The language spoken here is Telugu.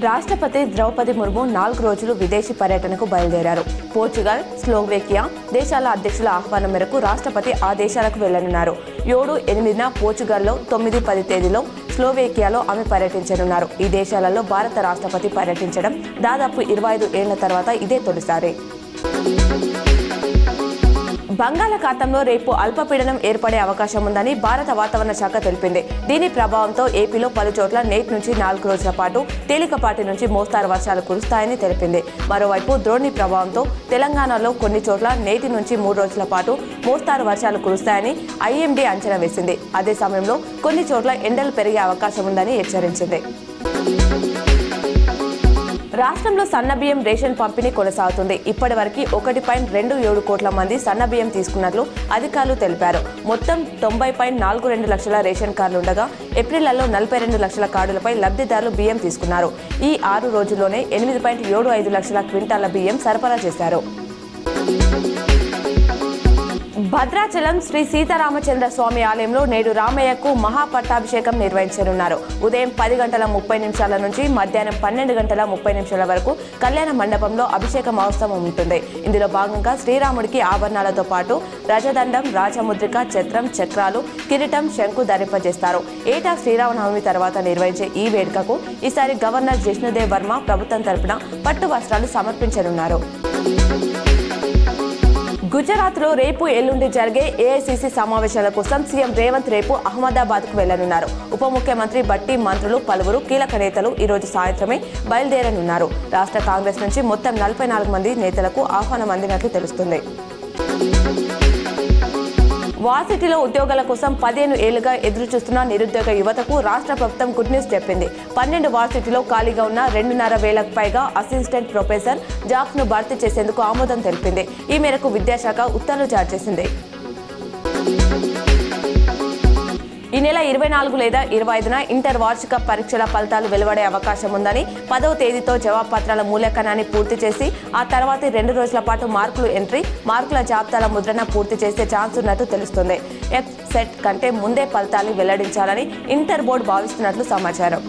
రాష్ట్రపతి ద్రౌపది ముర్ము 4 రోజులు విదేశీ పర్యటనకు బయలుదేరారు. పోర్చుగల్, స్లోవేకియా దేశాల అధ్యక్షుల ఆహ్వానం మేరకు రాష్ట్రపతి ఆ దేశాలకు వెళ్లనున్నారు. 7, 8న పోర్చుగల్లో, 9, 10 తేదీలో స్లోవేకియాలో ఆమె పర్యటించనున్నారు. ఈ దేశాలలో భారత రాష్ట్రపతి పర్యటించడం దాదాపు 25 ఏళ్ల తర్వాత ఇదే తొలిసారి. బంగాళాఖాతంలో రేపు అల్పపీడనం ఏర్పడే అవకాశం ఉందని భారత వాతావరణ శాఖ తెలిపింది. దీని ప్రభావంతో ఏపీలో పలు చోట్ల నేటి నుంచి 4 రోజుల పాటు తేలికపాటి నుంచి మోస్తారు వర్షాలు కురుస్తాయని తెలిపింది. మరోవైపు ద్రోణి ప్రభావంతో తెలంగాణలో కొన్ని చోట్ల నేటి నుంచి 3 రోజుల పాటు మోస్తారు వర్షాలు కురుస్తాయని ఐఎండీ అంచనా వేసింది. అదే సమయంలో కొన్ని చోట్ల ఎండలు పెరిగే అవకాశం ఉందని హెచ్చరించింది. రాష్ట్రంలో సన్నబియ్యం రేషన్ పంపిణీ కొనసాగుతుంది. ఇప్పటి వరకు 1.27 కోట్ల మంది సన్నబియ్యం తీసుకున్నట్లు అధికారులు తెలిపారు. మొత్తం 90.42 లక్షల రేషన్ కార్డులు ఉండగా ఏప్రిల్లో 42 లక్షల కార్డులపై లబ్ధిదారులు బియ్యం తీసుకున్నారు. ఈ 6 రోజుల్లోనే 8.75 లక్షల క్వింటాల బియ్యం సరఫరా చేశారు. భద్రాచలం శ్రీ సీతారామచంద్ర స్వామి ఆలయంలో నేడు రామయ్యకు మహాపట్టాభిషేకం నిర్వహించనున్నారు. ఉదయం 10:30 నుంచి మధ్యాహ్నం 12:30 వరకు కళ్యాణ మండపంలో అభిషేక మహోత్సవం ఉంటుంది. ఇందులో భాగంగా శ్రీరాముడికి ఆభరణాలతో పాటు రజదండం, రాజముద్రిక, ఛత్రం, చక్రాలు, కిరీటం, శంకు ధరింపజేస్తారు. ఏటా శ్రీరామనవమి తర్వాత నిర్వహించే ఈ వేడుకకు ఈసారి గవర్నర్ జిష్ణుదేవ్ వర్మ ప్రభుత్వం తరపున పట్టు వస్త్రాలు సమర్పించనున్నారు. గుజరాత్లో రేపు, ఎల్లుండి జరిగే ఏఐసీసీ సమావేశాల కోసం సీఎం రేవంత్ రేపు అహ్మదాబాద్కు వెళ్లనున్నారు. ఉప ముఖ్యమంత్రి భట్టి, మంత్రులు, పలువురు కీలక నేతలు ఈ రోజు సాయంత్రమే బయలుదేరనున్నారు. రాష్ట్ర కాంగ్రెస్ నుంచి మొత్తం 44 మంది నేతలకు ఆహ్వానం అందినట్లు తెలుస్తుంది. వార్సిటీలో ఉద్యోగాల కోసం 15 ఏళ్లుగా ఎదురుచూస్తున్న నిరుద్యోగ యువతకు రాష్ట్ర ప్రభుత్వం గుడ్ న్యూస్ చెప్పింది. 12 వార్సిటీలో ఖాళీగా ఉన్న 2,500 పైగా అసిస్టెంట్ ప్రొఫెసర్ జాబ్స్ ను భర్తీ చేసేందుకు ఆమోదం తెలిపింది. ఈ మేరకు విద్యాశాఖ ఉత్తర్వులు జారీ చేసింది. ఈ నెల 24 లేదా 25న ఇంటర్ వార్షిక పరీక్షల ఫలితాలు వెలువడే అవకాశం ఉందని, 10వ తేదీతో జవాబుపత్రాల మూల్యాంకనాన్ని పూర్తి చేసి ఆ తర్వాతి 2 రోజుల పాటు మార్కులు ఎంట్రీ, మార్కుల జాబితాల ముద్రణ పూర్తి చేసే ఛాన్స్ ఉన్నట్టు తెలుస్తుంది. సెట్ కంటే ముందే ఫలితాలు వెల్లడించాలని ఇంటర్ బోర్డు భావిస్తున్నట్లు సమాచారం.